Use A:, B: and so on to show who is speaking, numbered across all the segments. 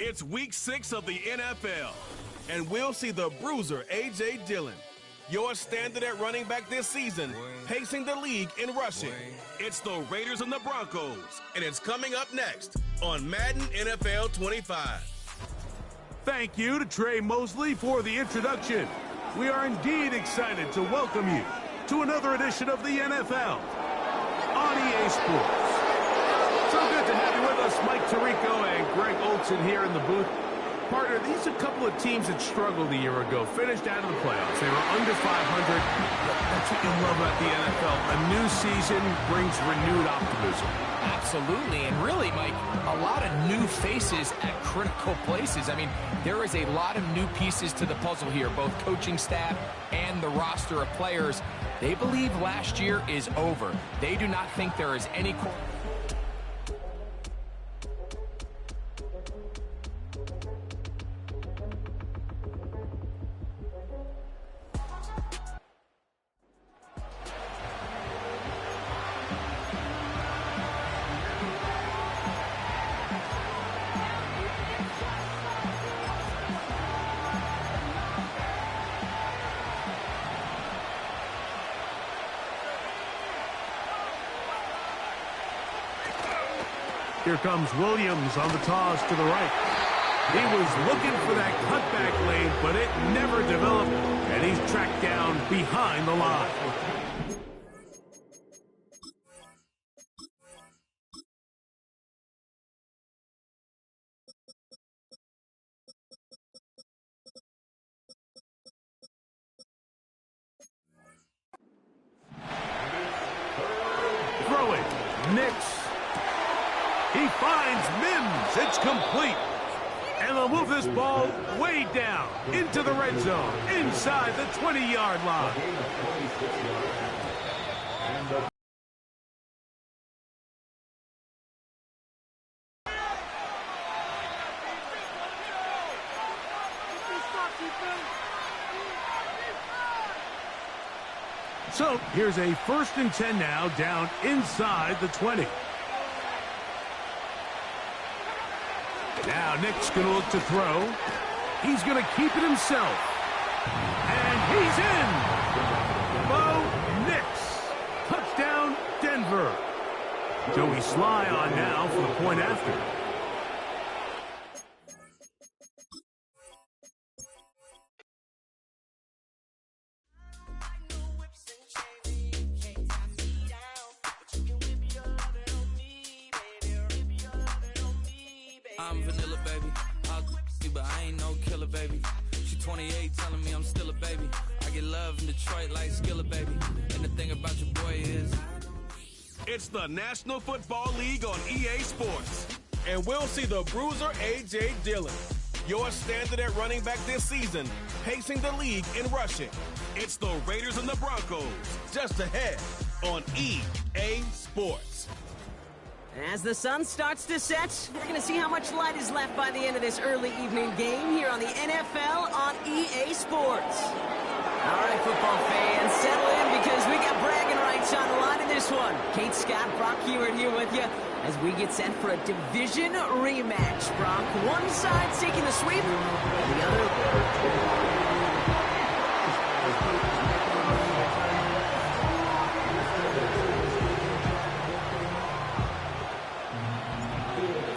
A: It's week 6 of the NFL, and we'll see the bruiser A.J. Dillon, your standard at running back this season, pacing the league in rushing. It's the Raiders and the Broncos, and it's coming up next on Madden NFL 25.
B: Thank you to Trey Mosley for the introduction. We are indeed excited to welcome you to another edition of the NFL on EA Sports. So good to have you with us, Mike Tirico and Greg Olson here in the booth. Partner, these are a couple of teams that struggled a year ago, finished out of the playoffs. They were under 500. That's what you love about the NFL. A new season brings renewed optimism.
C: Absolutely, and really, Mike, a lot of new faces at critical places. I mean, there is a lot of new pieces to the puzzle here, both coaching staff and the roster of players. They believe last year is over. They do not think there is any...
B: Here comes Williams on the toss to the right. He was looking for that cutback lane, but it never developed, and he's tracked down behind the line. Throw it. Nix. He finds Mims. It's complete. And they'll move this ball way down into the red zone, inside the 20-yard line. So here's a 1st and 10 now, down inside the 20. Now Nick's going to look to throw. He's going to keep it himself. And he's in. Bo Nix. Touchdown, Denver. Joey Sly on now for the point after.
D: I'm vanilla, baby. I'll you, but I ain't no killer, baby. She 28, telling me I'm still a baby. I get love in Detroit like Skilla, baby. And the thing about your boy is...
A: It's the National Football League on EA Sports, and we'll see the bruiser A.J. Dillon, your standard at running back this season, pacing the league in rushing. It's the Raiders and the Broncos, just ahead on EA Sports.
E: As the sun starts to set, we're going to see how much light is left by the end of this early evening game here on the NFL on EA Sports. All right, football fans, settle in because we got bragging rights on the line in this one. Kate Scott, Brock Hewitt here with you as we get set for a division rematch. Brock, one side taking the sweep, and the other...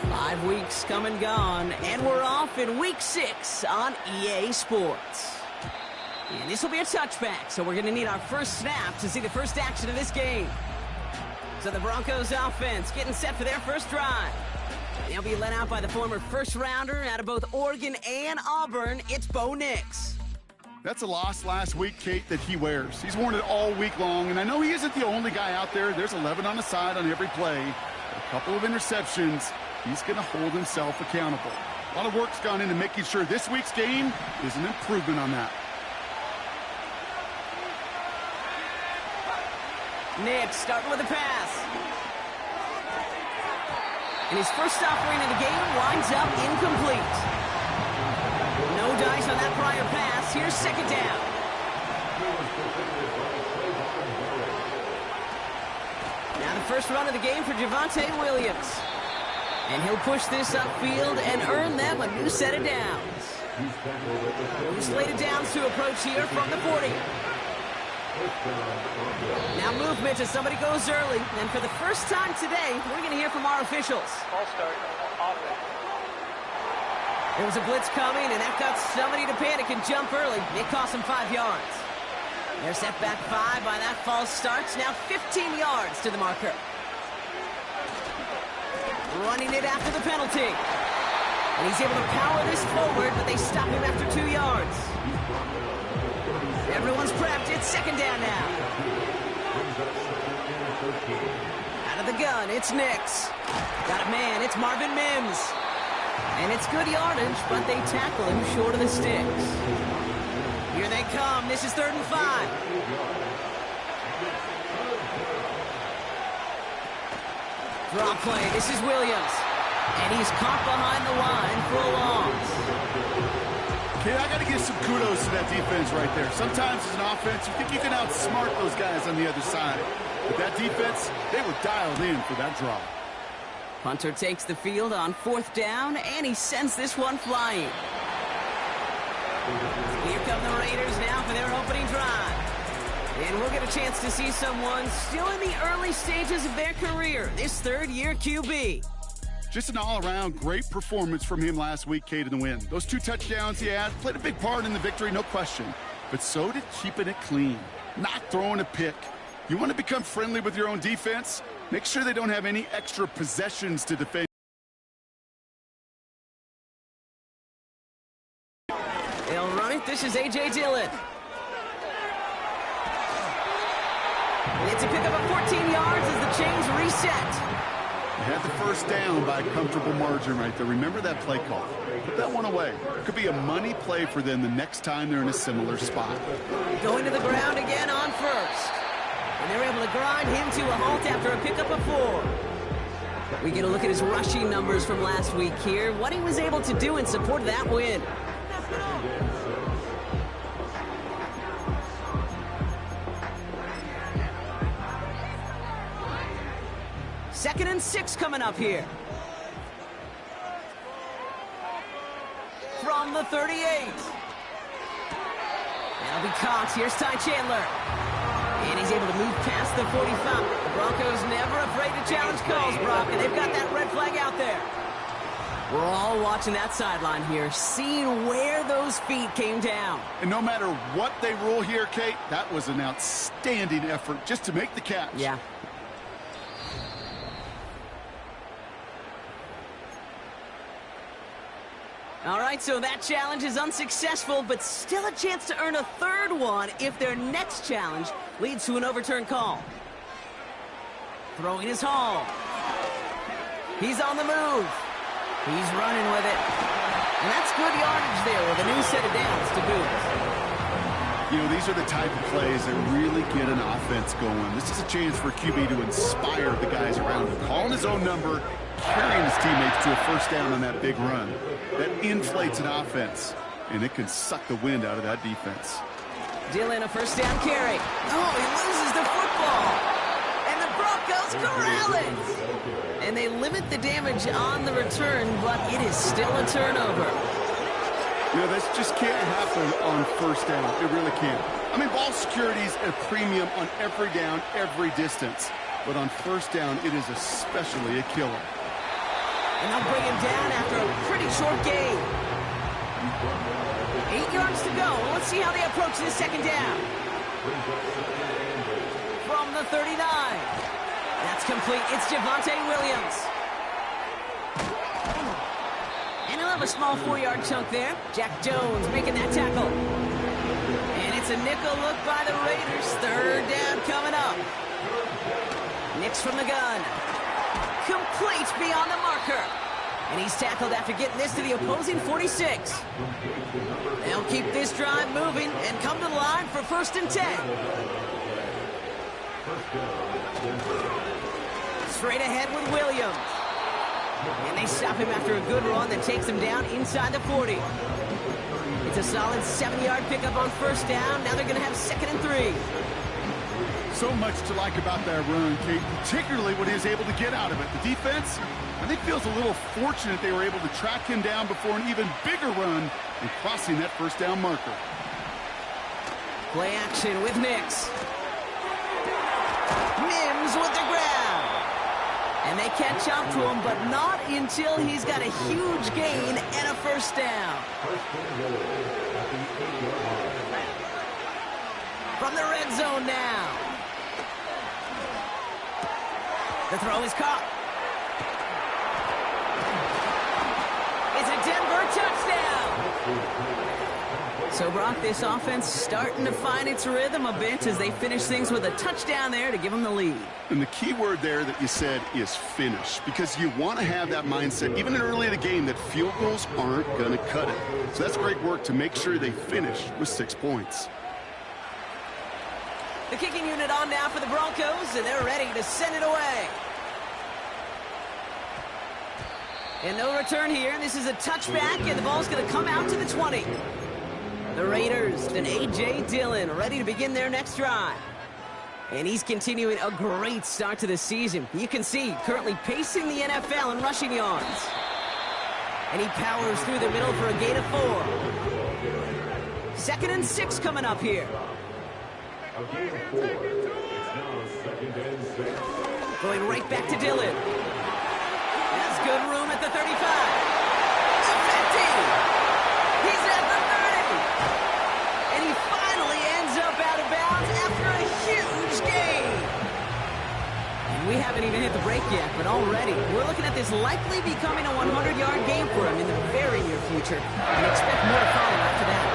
E: 5 weeks come and gone, and we're off in week 6 on EA Sports. And this will be a touchback, so we're going to need our first snap to see the first action of this game. So the Broncos offense getting set for their first drive. They'll be led out by the former first-rounder out of both Oregon and Auburn. It's Bo Nix.
F: That's a loss last week, Kate, that he wears. He's worn it all week long, and I know he isn't the only guy out there. There's 11 on the side on every play. A couple of interceptions. He's going to hold himself accountable. A lot of work's gone into making sure this week's game is an improvement on that.
E: Nix starting with a pass. And his first offering of the game winds up incomplete. No dice on that prior pass. Here's 2nd down. Now the first run of the game for Javonte Williams. And he'll push this upfield and earn them a new set of downs. New slate of downs to approach here from the 40. Now movement as somebody goes early. And for the first time today, we're going to hear from our officials.
G: Ball start, offense.
E: There was a blitz coming, and that got somebody to panic and jump early. It cost them 5 yards. They're set back 5 by that false start. Now 15 yards to the marker. Running it after the penalty. And he's able to power this forward, but they stop him after 2 yards. Everyone's prepped. It's second down now. Out of the gun, it's Nix. Got a man. It's Marvin Mims. And it's good yardage, but they tackle him short of the sticks. Here they come. This is 3rd and 5. Draw play. This is Williams. And he's caught behind the line for a loss.
F: Okay, I got to give some kudos to that defense right there. Sometimes as an offense, you think you can outsmart those guys on the other side. But that defense, they were dialed in for that draw.
E: Punter takes the field on 4th down, and he sends this one flying. Here come the Raiders now for their opening drive. And we'll get a chance to see someone still in the early stages of their career, this 3rd-year QB.
F: Just an all-around great performance from him last week, Kate, in the win. Those 2 touchdowns he had played a big part in the victory, no question. But so did keeping it clean, not throwing a pick. You want to become friendly with your own defense? Make sure they don't have any extra possessions to defend.
E: They'll run it. This is A.J. Dillon. It's a pickup of 14 yards as the chains reset.
F: They had the first down by a comfortable margin right there. Remember that play call. Put that one away. It could be a money play for them the next time they're in a similar spot.
E: Going to the ground again on first. And they're able to grind him to a halt after a pickup of 4. We get a look at his rushing numbers from last week here. What he was able to do in support of that win. Second and 6 coming up here. From the 38. That'll be Cox. Here's Ty Chandler. And he's able to move past the 45. The Broncos never afraid to challenge calls, Brock, and they've got that red flag out there. We're all watching that sideline here, seeing where those feet came down.
F: And no matter what they rule here, Kate, that was an outstanding effort just to make the catch.
E: Yeah. All right, so that challenge is unsuccessful, but still a chance to earn a 3rd one if their next challenge leads to an overturned call. Throwing his Hall. He's on the move. He's running with it. And that's good yardage there with a new set of downs to boot.
F: You know, these are the type of plays that really get an offense going. This is a chance for QB to inspire the guys around him. Calling his own number, carrying his teammates to a first down on that big run. That inflates an offense, and it can suck the wind out of that defense.
E: Dillon, a first down carry. Oh, he loses the football. And the Broncos corral it. And they limit the damage on the return, but it is still a turnover.
F: You know, this just can't happen on first down. It really can't. I mean, ball security is a premium on every down, every distance. But on first down, it is especially a killer.
E: And they'll bring him down after a pretty short gain. 8 yards to go. Let's see how they approach this second down. From the 39. That's complete. It's Javonte Williams. And he'll have a small 4-yard chunk there. Jack Jones making that tackle. And it's a nickel look by the Raiders. 3rd down coming up. Nix from the gun. Complete beyond the marker. And he's tackled after getting this to the opposing 46. They'll keep this drive moving and come to the line for 1st and 10. Straight ahead with Williams. And they stop him after a good run that takes him down inside the 40. It's a solid 7-yard pickup on first down. Now they're going to have 2nd and 3.
F: so much to like about that run, Kate, particularly what he was able to get out of it. The defense, I think, feels a little fortunate they were able to track him down before an even bigger run and crossing that first down marker.
E: Play action with Nix. Mims with the grab. And they catch up to him, but not until he's got a huge gain and a first down. From the red zone now. The throw is caught. It's a Denver touchdown. So, Brock, this offense starting to find its rhythm a bit as they finish things with a touchdown there to give them the lead.
F: And the key word there that you said is finish, because you want to have that mindset, even early in the game, that field goals aren't going to cut it. So that's great work to make sure they finish with 6 points.
E: The kicking unit on now for the Broncos, and they're ready to send it away. And no return here. This is a touchback, and the ball's going to come out to the 20. The Raiders and A.J. Dillon ready to begin their next drive. And he's continuing a great start to the season. You can see currently pacing the NFL in rushing yards. And he powers through the middle for a gain of 4. 2nd and 6 coming up here. Going right back to Dillon. Has good room at the 35. The 50. He's at the 30. And he finally ends up out of bounds after a huge gain. And we haven't even hit the break yet, but already we're looking at this likely becoming a 100-yard game for him in the very near future. And expect more to follow after that.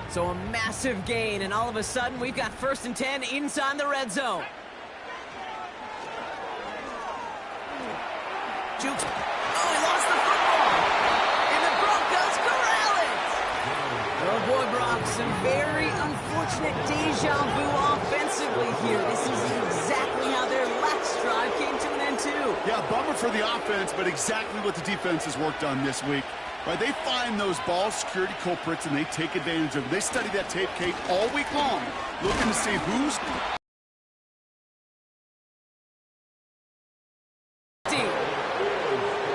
E: So a massive gain, and all of a sudden, we've got 1st and 10 inside the red zone. Jukes. Oh, he lost the football. And the Broncos corral it. Oh, boy, Brock, some very unfortunate deja vu offensively here. This is exactly how their last drive came to an end, too.
F: Yeah, bummer for the offense, but exactly what the defense has worked on this week. Right, they find those ball security culprits and they take advantage of it. They study that tape, Kate, all week long, looking to see who's...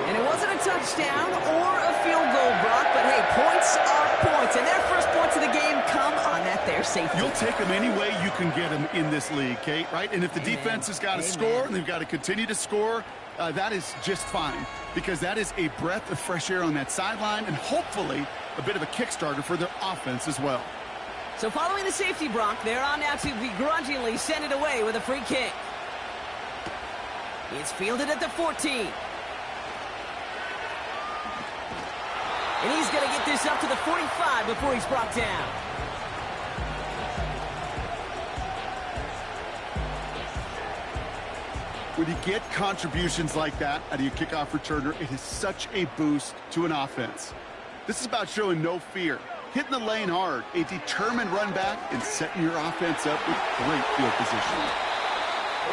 E: And it wasn't a touchdown or a field goal, Brock, but hey, points are points. And their first points of the game come on that there safety.
F: You'll take them any way you can get them in this league, Kate, right? And if the defense has got to score and they've got to continue to score, that is just fine, because that is a breath of fresh air on that sideline and hopefully a bit of a kickstarter for their offense as well.
E: So following the safety, Brock, they're on now to begrudgingly send it away with a free kick. It's fielded at the 14. And he's going to get this up to the 45 before he's brought down.
F: When you get contributions like that out of your kickoff returner, it is such a boost to an offense. This is about showing no fear, hitting the lane hard, a determined run back, and setting your offense up with great field position.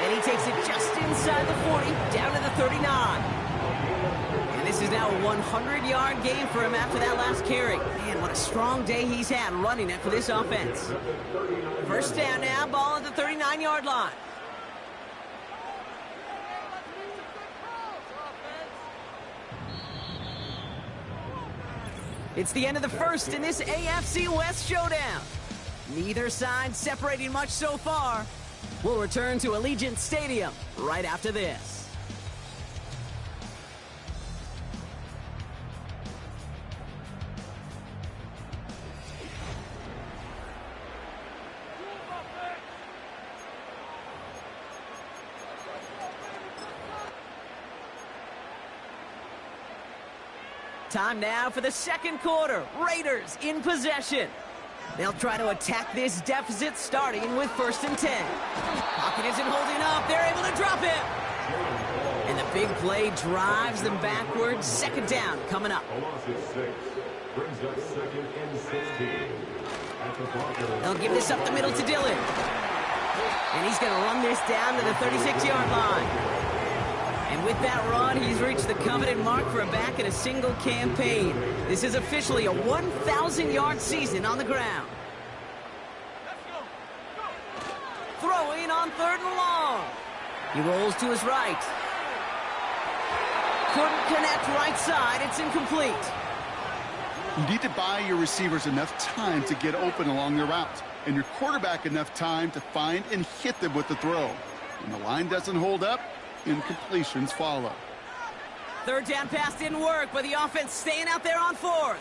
E: And he takes it just inside the 40, down to the 39. And this is now a 100-yard game for him after that last carry. Man, what a strong day he's had running it for this offense. First down now, ball at the 39-yard line. It's the end of the first in this AFC West showdown. Neither side separating much so far. We'll return to Allegiant Stadium right after this. Time now for the second quarter. Raiders in possession. They'll try to attack this deficit starting with 1st and 10. Pocket isn't holding up. They're able to drop it. And the big play drives them backwards. 2nd down coming up. They'll give this up the middle to Dillon. And he's going to run this down to the 36-yard line. And with that run, he's reached the coveted mark for a back in a single campaign. This is officially a 1,000-yard season on the ground. Throwing on 3rd and long. He rolls to his right. Couldn't connect right side. It's incomplete.
F: You need to buy your receivers enough time to get open along their route, and your quarterback enough time to find and hit them with the throw. When the line doesn't hold up, incompletions follow.
E: 3rd down pass didn't work, but the offense staying out there on 4th.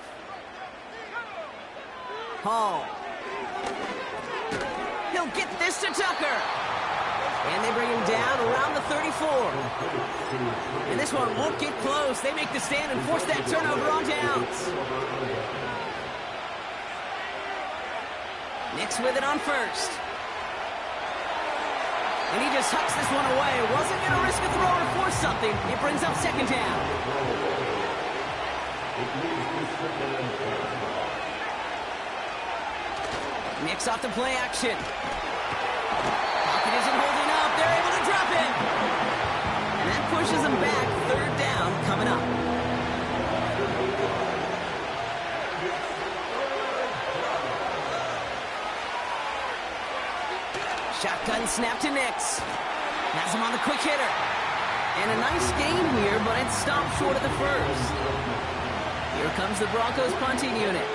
E: Hall. He'll get this to Tucker. And they bring him down around the 34. And this one won't get close. They make the stand and force that turnover on downs. Nix with it on 1st. And he just hucks this one away. Wasn't going to risk a throw or force something. It brings up 2nd down. Nix off the play action. Pocket isn't holding up. They're able to drop it. And that pushes them back. 3rd down coming up. Shotgun snap to Nix. Has him on the quick hitter. And a nice gain here, but it stopped short of the 1st. Here comes the Broncos punting unit.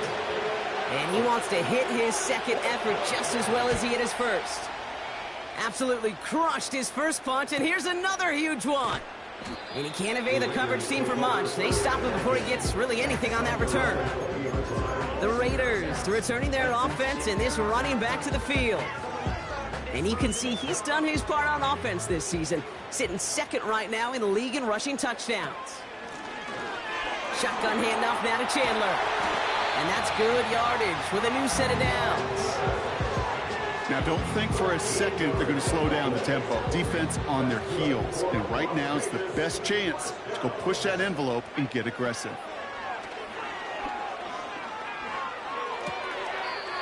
E: And he wants to hit his 2nd effort just as well as he hit his 1st. Absolutely crushed his 1st punt, and here's another huge one. And he can't evade the coverage team for much. They stop him before he gets really anything on that return. The Raiders returning their offense, and this running back to the field. And you can see he's done his part on offense this season, sitting 2nd right now in the league in rushing touchdowns. Shotgun handoff now to Chandler. And that's good yardage with a new set of downs.
F: Now, don't think for a second they're going to slow down the tempo. Defense on their heels. And right now is the best chance to go push that envelope and get aggressive.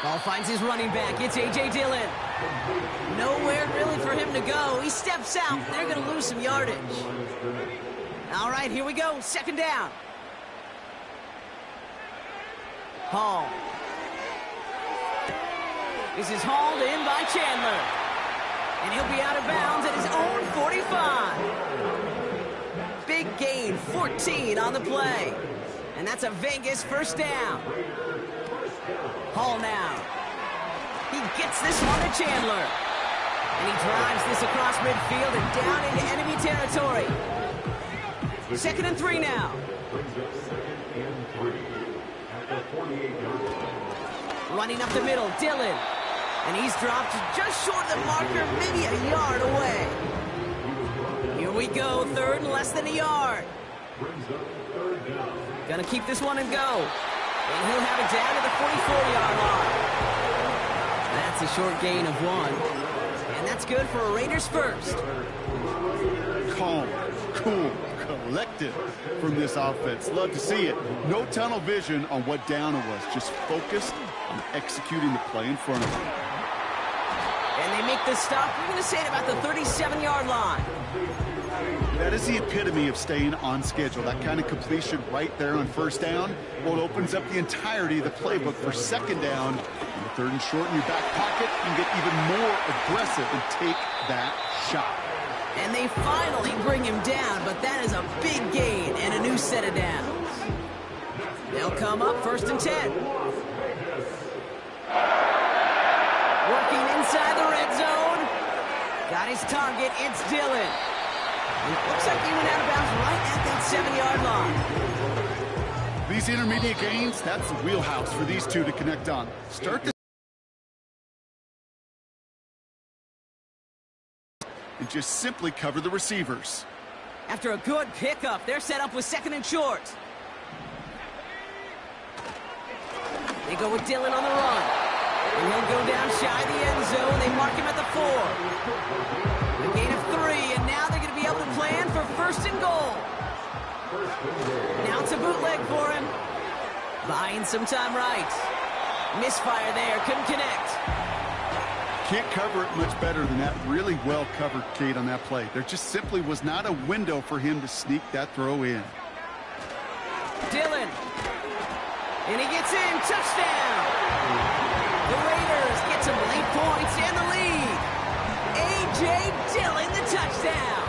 E: Ball finds his running back. It's A.J. Dillon. Nowhere really for him to go. He steps out. They're going to lose some yardage. All right, here we go. 2nd down. Hall. This is hauled in by Chandler. And he'll be out of bounds at his own 45. Big gain, 14 on the play. And that's a Vegas 1st down. Hall now. He gets this one to Chandler. And he drives this across midfield and down into enemy territory. 2nd and 3 now. Running up the middle, Dillon. And he's dropped just short of the marker, maybe a yard away. Here we go, 3rd and less than a yard. Gonna keep this one and go. And he'll have it down to the 44-yard line. That's a short gain of 1. And that's good for a Raiders 1st.
F: Calm, cool, collected from this offense. Love to see it. No tunnel vision on what down it was. Just focused on executing the play in front of them.
E: And they make the stop. We're going to say it about the 37-yard line.
F: That is the epitome of staying on schedule. That kind of completion right there on 1st down. Well, it opens up the entirety of the playbook for 2nd down. And the 3rd and short in your back pocket, you can get even more aggressive and take that shot.
E: And they finally bring him down, but that is a big gain and a new set of downs. They'll come up 1st and 10. Working inside the red zone. Got his target. It's Dillon. It looks like he went out of bounds right at that 7-yard line.
F: These intermediate gains, that's the wheelhouse for these two to connect on. Start to and just simply cover the receivers.
E: After a good pickup, they're set up with 2nd and short. They go with Dillon on the run. And he'll go down shy of the end zone. They mark him at the 4. A gain of 3, and now they're going to be able to plan for 1st and goal. Now it's a bootleg for him. Buying some time right. Misfire there, couldn't connect.
F: can't cover it much better than that. Really well covered, Kate, on that play. There just simply was not a window for him to sneak that throw in.
E: Dillon. And he gets in. Touchdown. The Raiders get some late points and the lead. A.J. Dillon, the touchdown.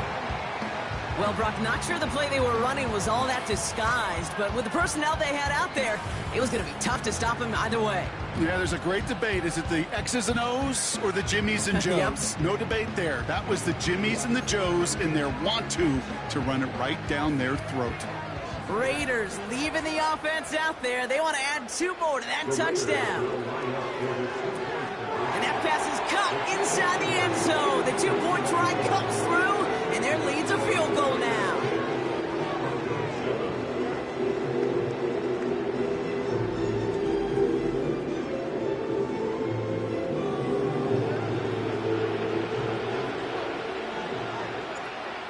E: Well, Brock, not sure the play they were running was all that disguised, but with the personnel they had out there, it was going to be tough to stop him either way.
F: Yeah, there's a great debate. Is it the X's and O's or the Jimmies and Joes?
E: Yep.
F: No debate there. That was the Jimmies and the Joes in their want-to run it right down their throat.
E: Raiders leaving the offense out there. They want to add 2 more to that touchdown. And that pass is caught inside the end zone. The 2-point try comes through, and their lead's a field goal now.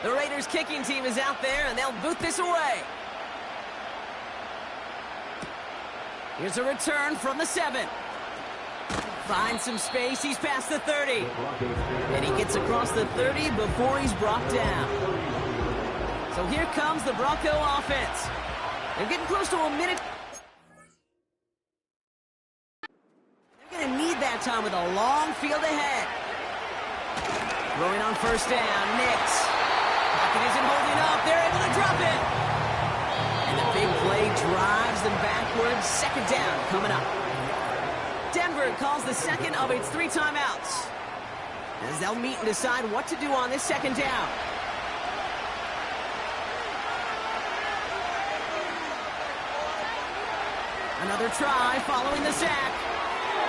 E: The Raiders kicking team is out there, and they'll boot this away. Here's a return from the 7. Finds some space. He's past the 30. And he gets across the 30 before he's brought down. So here comes the Bronco offense. They're getting close to a minute. They're going to need that time with a long field ahead. Throwing on first down, Nix. Pocket isn't holding up. They're able to drop it. And the big play drives them backwards. Second down coming up. Denver calls the second of its 3 timeouts, as they'll meet and decide what to do on this second down. Another try following the sack.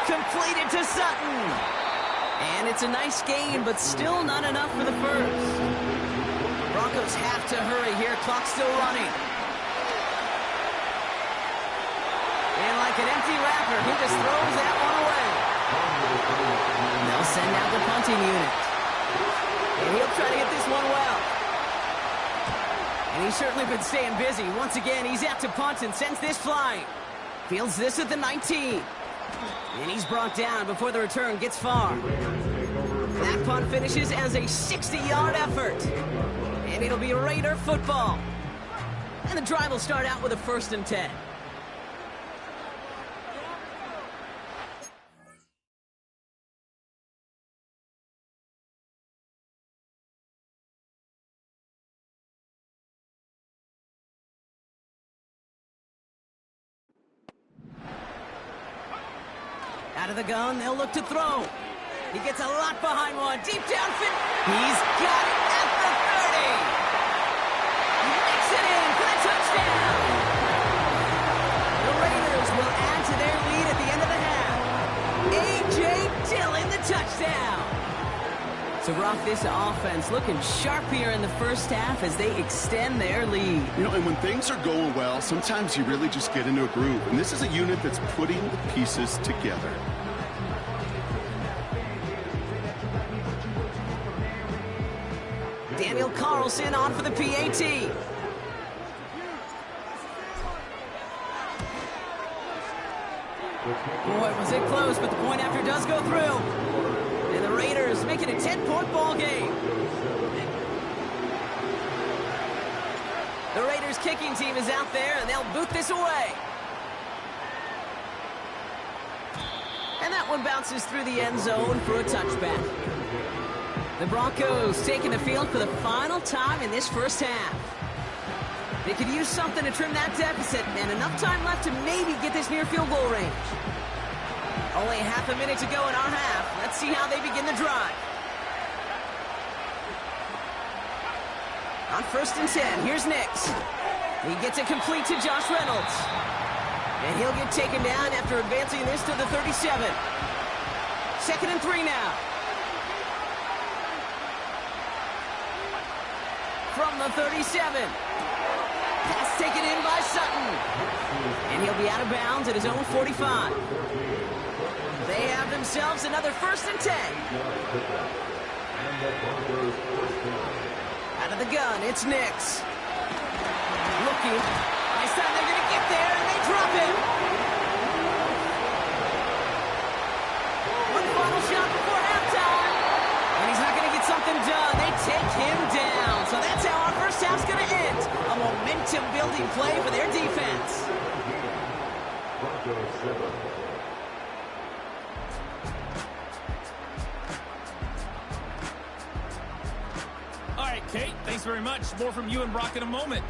E: Completed to Sutton. And it's a nice gain, but still not enough for the first. Broncos have to hurry here. Clock still running. And like an empty wrapper, he just throws that one away. They'll send out the punting unit. And he'll try to get this one well. And he's certainly been staying busy. Once again, he's out to punt and sends this flying. Fields this at the 19. And he's brought down before the return gets far. That punt finishes as a 60-yard effort. And it'll be Raider football. And the drive will start out with a 1st and 10. Out of the gun, they'll look to throw. He gets a lot behind one. Deep downfield. He's got it at the 30. He makes it in for the touchdown. The Raiders will add to their lead at the end of the half. A.J. Dillon, the touchdown. So, Brock, this offense looking sharp here in the first half as they extend their lead.
F: You know, and when things are going well, sometimes you really just get into a groove. And this is a unit that's putting the pieces together.
E: Daniel Carlson on for the PAT. Boy, was it close, but the point after does go through. And the Raiders make it a 10-point ball game. The Raiders kicking team is out there, and they'll boot this away. And that one bounces through the end zone for a touchback. The Broncos taking the field for the final time in this first half. They could use something to trim that deficit, and enough time left to maybe get this near field goal range. Only half a minute to go in our half. Let's see how they begin the drive. On 1st and 10, here's Nix. He gets it complete to Josh Reynolds. And he'll get taken down after advancing this to the 37. 2nd and 3 now. From the 37. Pass taken in by Sutton. And he'll be out of bounds at his own 45. They have themselves another 1st and 10. Out of the gun, it's Nix. Looking. This time they're going to get there, and they drop it. One final shot before halftime.
H: All right, Kate, thanks very much. More from you and Brock in a moment.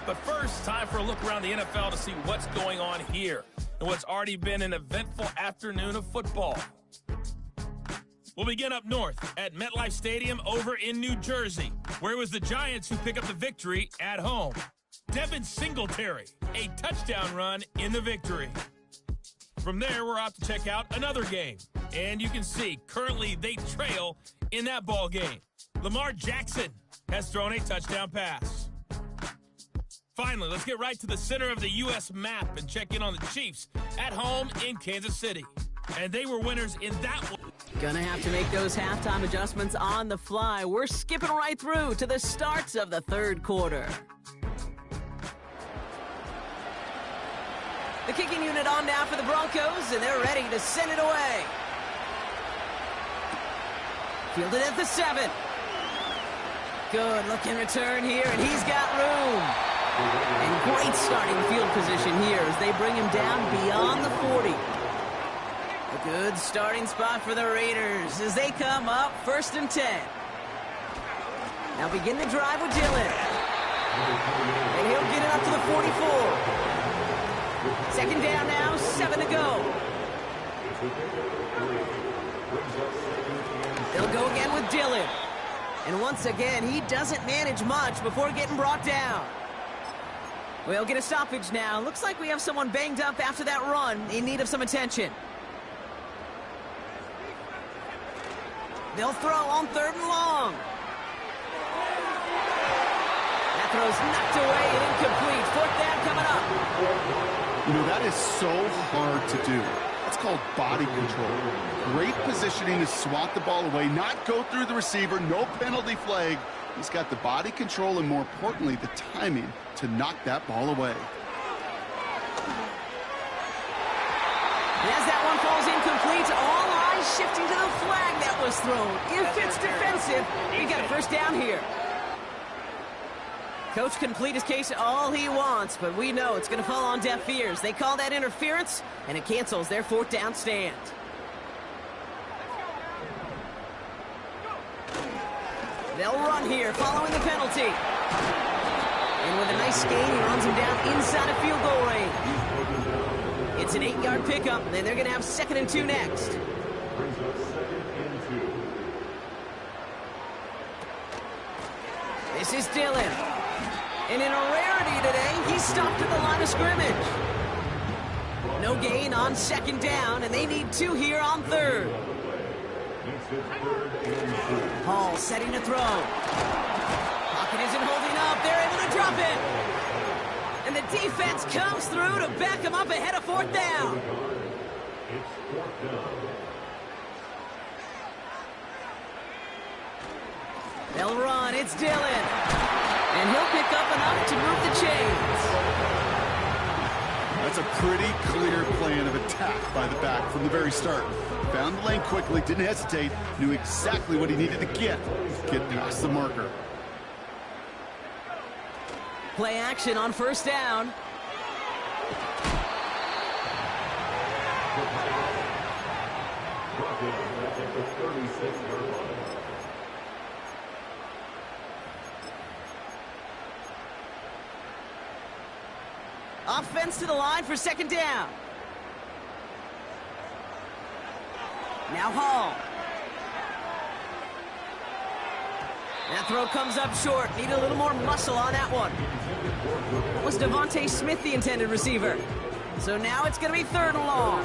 H: But first, time for a look around the NFL to see what's going on here and what's already been an eventful afternoon of football. We'll begin up north at MetLife Stadium over in New Jersey, where it was the Giants who pick up the victory at home. Devin Singletary, a touchdown run in the victory. From there, we're off to check out another game. And you can see, currently they trail in that ball game. Lamar Jackson has thrown a touchdown pass. Finally, let's get right to the center of the U.S. map and check in on the Chiefs at home in Kansas City. And they were winners in that one.
E: Gonna have to make those halftime adjustments on the fly. We're skipping right through to the starts of the third quarter. The kicking unit on now for the Broncos, and they're ready to send it away. Fielded at the 7. Good looking return here, and he's got room. And great starting field position here as they bring him down beyond the 40. A good starting spot for the Raiders as they come up 1st and 10. Now begin the drive with Dillon. And he'll get it up to the 44. Second down now, 7 to go. They'll go again with Dillon. And once again, he doesn't manage much before getting brought down. We'll get a stoppage now. Looks like we have someone banged up after that run in need of some attention. They'll throw on 3rd and long. That throw's knocked away and incomplete. 4th down coming up.
F: You know, that is so hard to do. It's called body control. Great positioning to swat the ball away, not go through the receiver, no penalty flag. He's got the body control and, more importantly, the timing to knock that ball away.
E: And as that one falls incomplete, all eyes shifting to the flag that was thrown. If it's defensive, we got a 1st down here. Coach can plead his case all he wants, but we know it's going to fall on deaf ears. They call that interference, and it cancels their 4th down stand. They'll run here following the penalty. And with a nice gain, he runs him down inside of field goal range. It's an 8-yard pickup, and then they're going to have 2nd and 2 next. This is Dillon. And in a rarity today, he's stopped at the line of scrimmage. No gain on 2nd down, and they need 2 here on 3rd. Hall setting to throw. Pocket isn't holding up. They're able to drop it. And the defense comes through to back him up ahead of 4th down. They'll run. It's Dillon. And he'll pick up enough to move the chains.
F: That's a pretty clear plan of attack by the back from the very start. Found the lane quickly, didn't hesitate, knew exactly what he needed to get past the marker.
E: Play action on 1st down. Offense to the line for 2nd down. Now Hall. That throw comes up short. Need a little more muscle on that one. That was Devontae Smith, the intended receiver. So now it's going to be 3rd and long.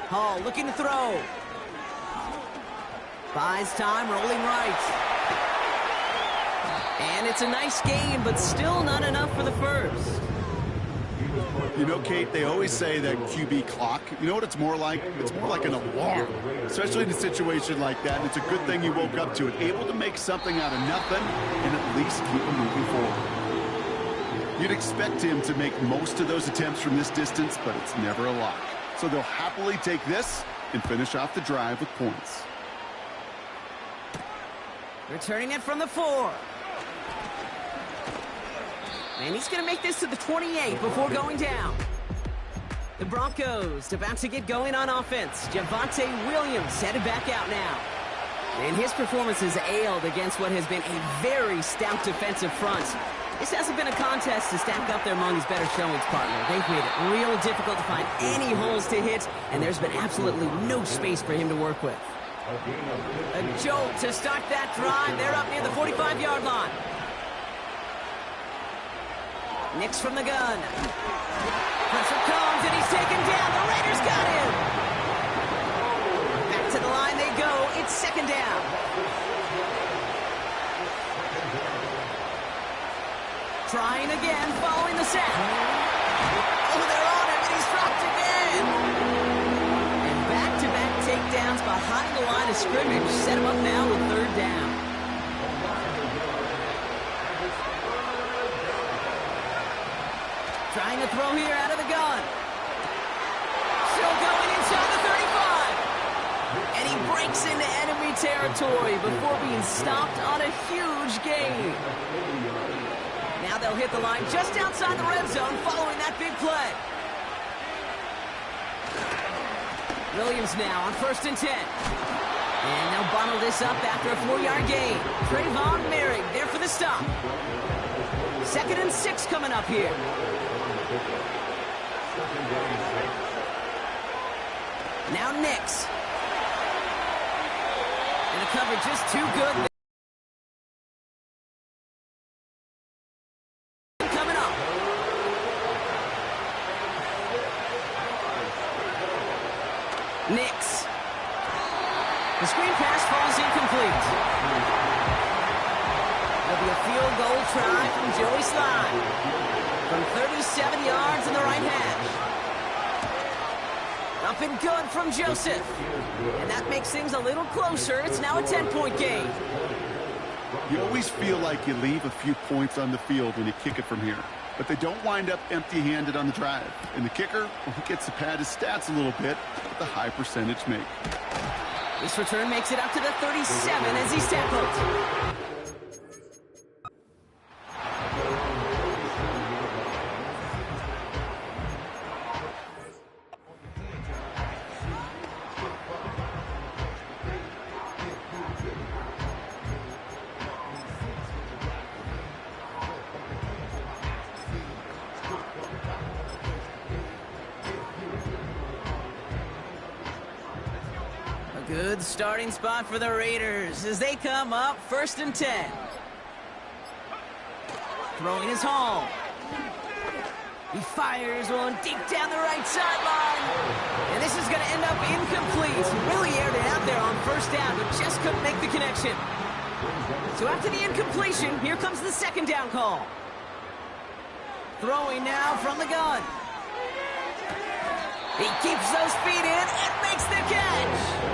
E: Hall looking to throw. Buys time, rolling right. And it's a nice gain, but still not enough for the 1st.
F: You know, Kate, they always say that QB clock, you know what it's more like? It's more like an alarm, especially in a situation like that. And it's a good thing you woke up to it, able to make something out of nothing and at least keep him moving forward. You'd expect him to make most of those attempts from this distance, but it's never a lock. So they'll happily take this and finish off the drive with points.
E: Returning it from the 4. And he's going to make this to the 28 before going down. The Broncos about to get going on offense. Javonte Williams headed back out now. And his performance has ailed against what has been a very stout defensive front. This hasn't been a contest to stack up there among his better showings, partner. They've made it real difficult to find any holes to hit, and there's been absolutely no space for him to work with. A jolt to start that drive. They're up near the 45-yard line. Nix from the gun. Pressure comes, and he's taken down. The Raiders got him. Back to the line they go. It's second down. Trying again, following the sack. Oh, they're on him, and he's dropped again. And back-to-back takedowns behind the line of scrimmage set him up now with third down. Trying to throw here out of the gun. Still going inside the 35. And he breaks into enemy territory before being stopped on a huge gain. Now they'll hit the line just outside the red zone following that big play. Williams now on 1st and 10. And they'll bottle this up after a 4-yard gain. Trayvon Merrick there for the stop. 2nd and 6 coming up here. Now Nix. And the coverage just too good. Coming up. Nix. The screen pass falls incomplete. There'll be a field goal try from Joey Slye. From 37 yards in the right hash. Up and good from Joseph. And that makes things a little closer. It's now a 10-point game.
F: You always feel like you leave a few points on the field when you kick it from here. But they don't wind up empty-handed on the drive. And the kicker, well, he gets to pad his stats a little bit with a high percentage make.
E: This return makes it up to the 37 as he's tackled. Good starting spot for the Raiders as they come up 1st and 10. Throwing his home. He fires one deep down the right sideline. And this is going to end up incomplete. Really aired it out there on 1st down, but just couldn't make the connection. So after the incompletion, here comes the 2nd down call. Throwing now from the gun. He keeps those feet in and makes the catch.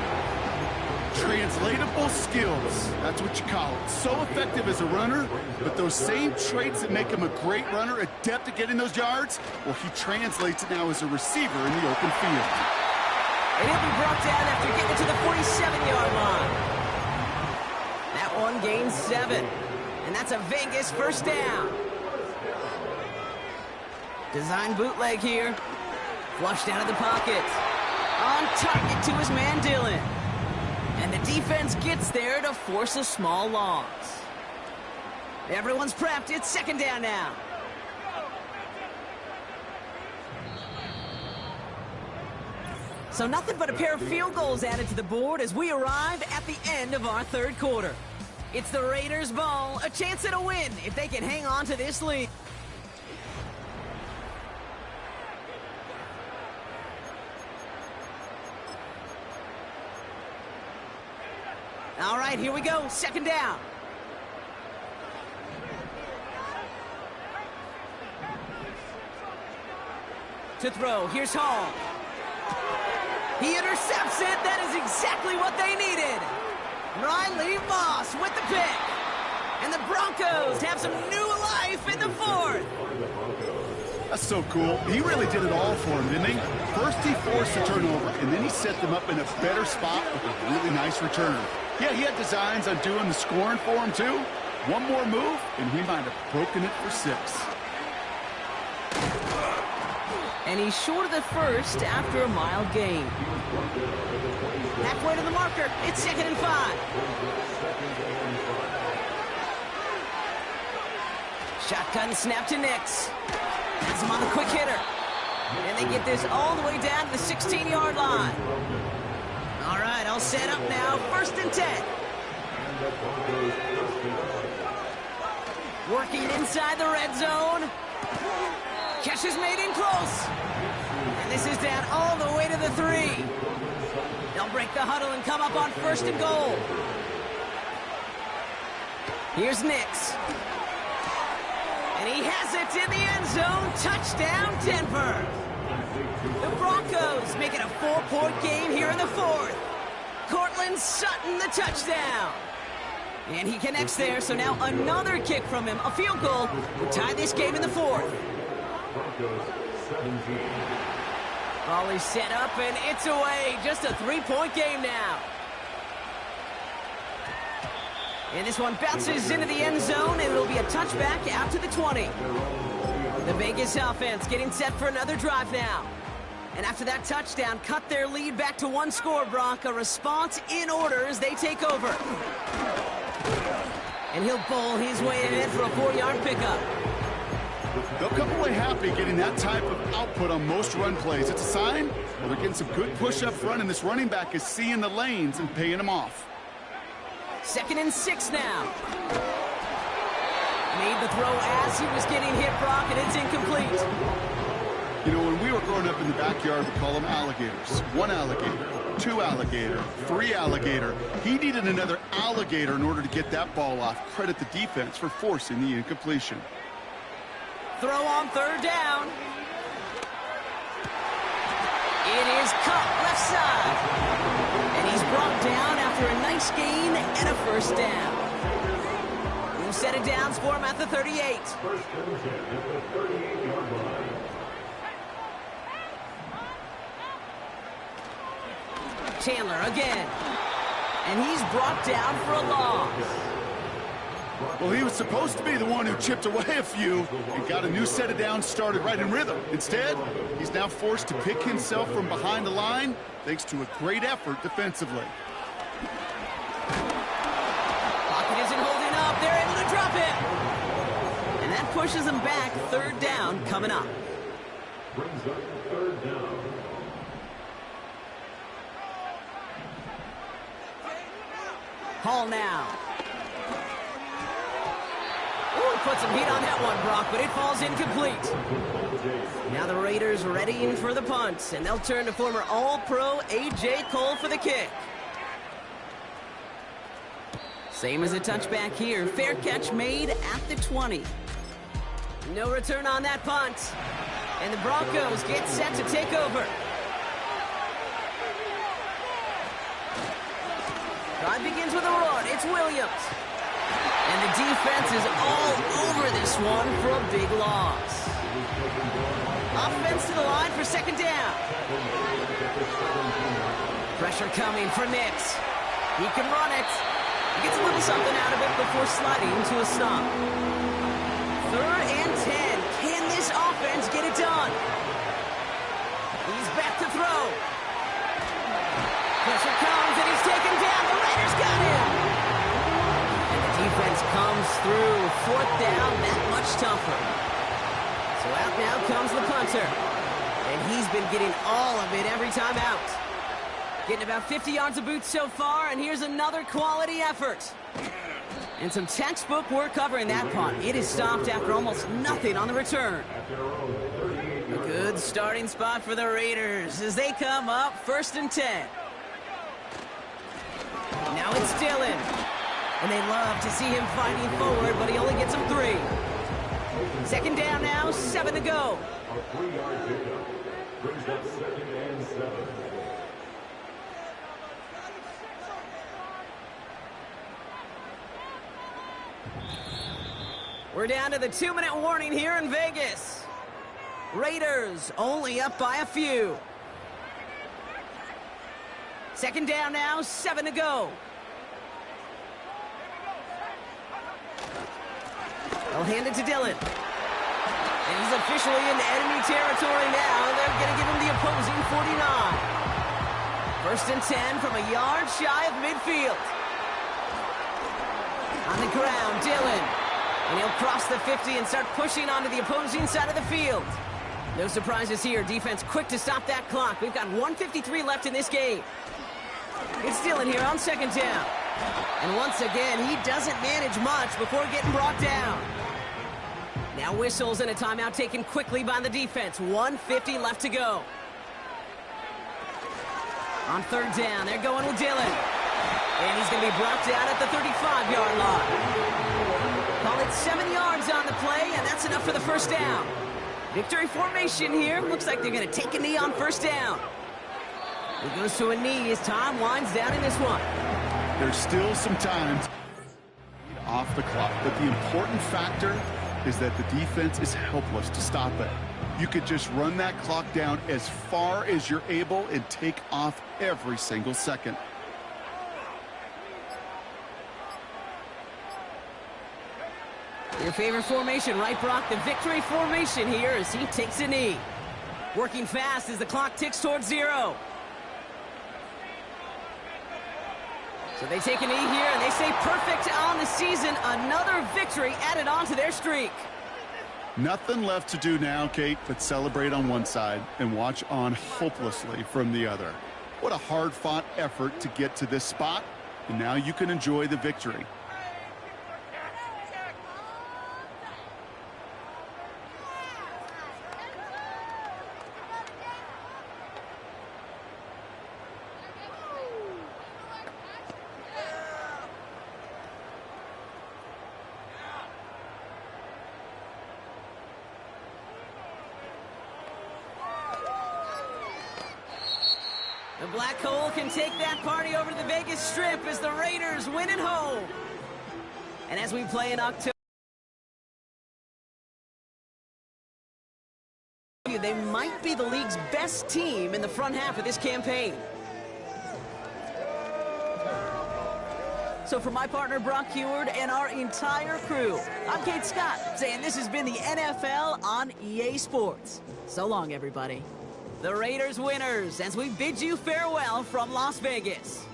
F: Translatable skills. That's what you call it. So effective as a runner, but those same traits that make him a great runner, adept at getting those yards, well, he translates it now as a receiver in the open field.
E: And he'll be brought down after getting to the 47-yard line. That one gains 7. And that's a Vegas 1st down. Design bootleg here. Flushed out of the pocket. On target to his man, Dillon. And the defense gets there to force a small loss. Everyone's prepped. It's 2nd down now. So nothing but a pair of field goals added to the board as we arrive at the end of our 3rd quarter. It's the Raiders' ball, a chance at a win if they can hang on to this lead. All right, here we go. 2nd down. To throw. Here's Hall. He intercepts it. That is exactly what they needed. Riley Moss with the pick. And the Broncos have some new life in the 4th.
F: That's so cool. He really did it all for him, didn't he? First he forced the turnover, and then he set them up in a better spot with a really nice return. Yeah, he had designs on doing the scoring for him, too. One more move, and he might have broken it for 6.
E: And he's short of the first after a mile gain. Halfway to the marker. It's 2nd and 5. Shotgun snap to Nix. Has him on the quick hitter. And they get this all the way down to the 16-yard line. All right, all set up now. 1st and 10. Working inside the red zone. Catch is made in close. And this is down all the way to the 3. They'll break the huddle and come up on 1st and goal. Here's Nix. And he has it in the end zone. Touchdown, Denver. The Broncos make it a 4-point game here in the 4th. Cortland Sutton, the touchdown. And he connects there, so now another kick from him. A field goal would tie this game in the 4th. Ball is set up, and it's away. Just a 3-point game now. And this one bounces into the end zone, and it'll be a touchback out to the 20. The Vegas offense getting set for another drive now. And after that touchdown, cut their lead back to 1 score, Brock. A response in order as they take over. And he'll bowl his way ahead for a 4-yard pickup.
F: They'll come away happy getting that type of output on most run plays. It's a sign they're getting some good push up front, and this running back is seeing the lanes and paying them off.
E: 2nd and 6 now. Made the throw as he was getting hit, Brock, and it's incomplete.
F: You know, when we were growing up in the backyard, we call them alligators. 1 alligator, 2 alligator, 3 alligator. He needed another alligator in order to get that ball off. Credit the defense for forcing the incompletion.
E: Throw on 3rd down. It is caught left side. And he's brought down after a nice gain and a 1st down. We've set it down for him at the 38. Chandler again. And he's brought down for a loss.
F: Well, he was supposed to be the one who chipped away a few and got a new set of downs started right in rhythm. Instead, he's now forced to pick himself from behind the line thanks to a great effort defensively.
E: Pocket isn't holding up. They're able to drop it. And that pushes him back. 3rd down coming up.
I: Brings up 3rd down.
E: Hall now. Ooh, put some heat on that one, Brock, but it falls incomplete. Now the Raiders readying for the punt, and they'll turn to former All-Pro A.J. Cole for the kick. Same as a touchback here. Fair catch made at the 20. No return on that punt. And the Broncos get set to take over. Drive begins with a run. It's Williams. And the defense is all over this one for a big loss. Offense to the line for 2nd down. Pressure coming for Nix. He can run it. He gets a little something out of it before sliding to a stop. 3rd and 10. Can this offense get it done? He's back to throw. Pressure comes and he's taken down. The Raiders got him. And the defense comes through. 4th down, that much tougher. So out now comes the punter. And he's been getting all of it every time out. Getting about 50 yards of boots so far, and here's another quality effort. And some textbook work covering that punt. It is stopped after almost nothing on the return. A good starting spot for the Raiders as they come up 1st and 10. Now it's Dillon. And they love to see him fighting forward, but he only gets them 3. 2nd down now, 7 to go.
I: A 3-yard pickup brings up 2nd and 7.
E: We're down to the 2-minute warning here in Vegas. Raiders only up by a few. 2nd down now, 7 to go. hand it to Dillon. And he's officially in enemy territory now. They're going to give him the opposing 49. First and 10 from a yard shy of midfield. On the ground, Dillon. And he'll cross the 50 and start pushing onto the opposing side of the field. No surprises here. Defense quick to stop that clock. We've got 1:53 left in this game. It's Dillon here on second down. And once again, he doesn't manage much before getting brought down. Now whistles and a timeout taken quickly by the defense. 1:50 left to go. On third down, they're going with Dillon. And he's going to be brought down at the 35-yard line. Call it 7 yards on the play, and that's enough for the first down. Victory formation here. Looks like they're going to take a knee on first down. He goes to a knee as time winds down in this one.
F: There's still some time off the clock, but the important factor is that the defense is helpless to stop it. You could just run that clock down as far as you're able and take off every single second.
E: Your favorite formation, right, Brock? The victory formation here as he takes a knee. Working fast as the clock ticks towards 0. So they take a knee here, and they stay perfect on the season. Another victory added on to their streak.
F: Nothing left to do now, Kate, but celebrate on one side and watch on hopelessly from the other. What a hard-fought effort to get to this spot, and now you can enjoy the victory.
E: The Black Hole can take that party over to the Vegas Strip as the Raiders win at home. And as we play in October, they might be the league's best team in the front half of this campaign. So for my partner, Brock Heward, and our entire crew, I'm Kate Scott, saying this has been the NFL on EA Sports. So long, everybody. The Raiders winners as we bid you farewell from Las Vegas.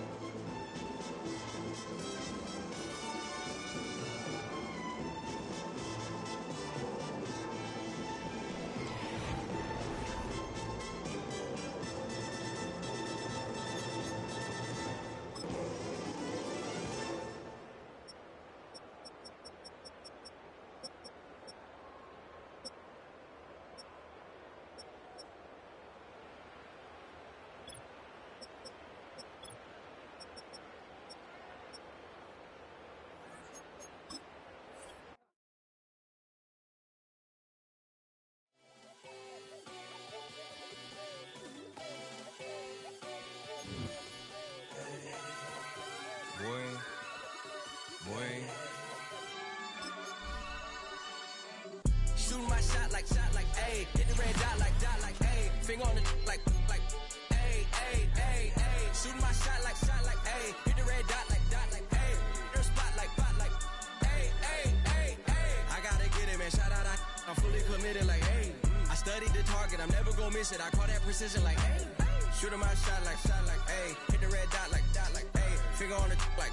D: Shooting my shot like, ayy. Hit the red dot like, ayy. Finger on the like, ayy, ayy, ayy, ayy. Shooting my shot like, ayy. Hit the red dot like, ayy. Their spot like, ayy, ayy, ayy, ayy. I gotta get it, man. Shout out, I'm fully committed like, ayy. I studied the target, I'm never gonna miss it. I call that precision like, ayy. Shooting my shot like, ayy. Hit the red dot like, ayy. Finger on the like.